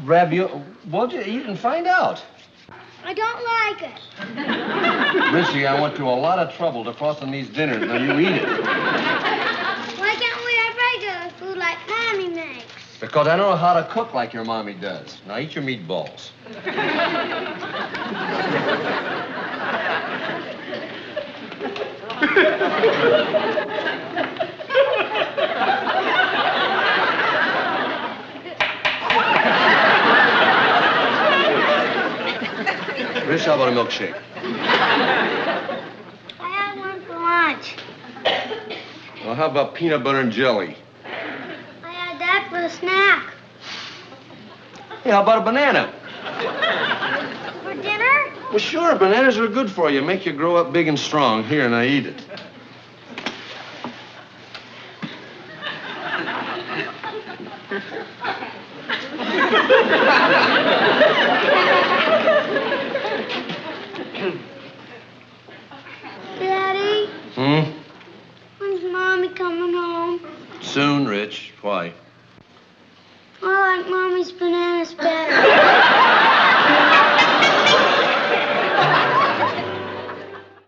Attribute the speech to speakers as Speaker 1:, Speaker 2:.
Speaker 1: ravioli. Won't you eat and find out?
Speaker 2: I don't like it.
Speaker 1: Richie, I went to a lot of trouble to frosting these dinners. Now you eat it.
Speaker 2: Why can't we have regular food like Mommy makes?
Speaker 1: Because I don't know how to cook like your mommy does. Now eat your meatballs. Rich, how about a milkshake?
Speaker 2: I had one for lunch.
Speaker 1: Well, how about peanut butter and jelly?
Speaker 2: I had that for a snack.
Speaker 1: Hey, how about a banana?
Speaker 2: For dinner?
Speaker 1: Well, sure, bananas are good for you. Make you grow up big and strong. Here, now eat it.
Speaker 2: Daddy?
Speaker 1: Hmm?
Speaker 2: When's Mommy coming home?
Speaker 1: Soon, Rich. Why?
Speaker 2: I like Mommy's bananas better.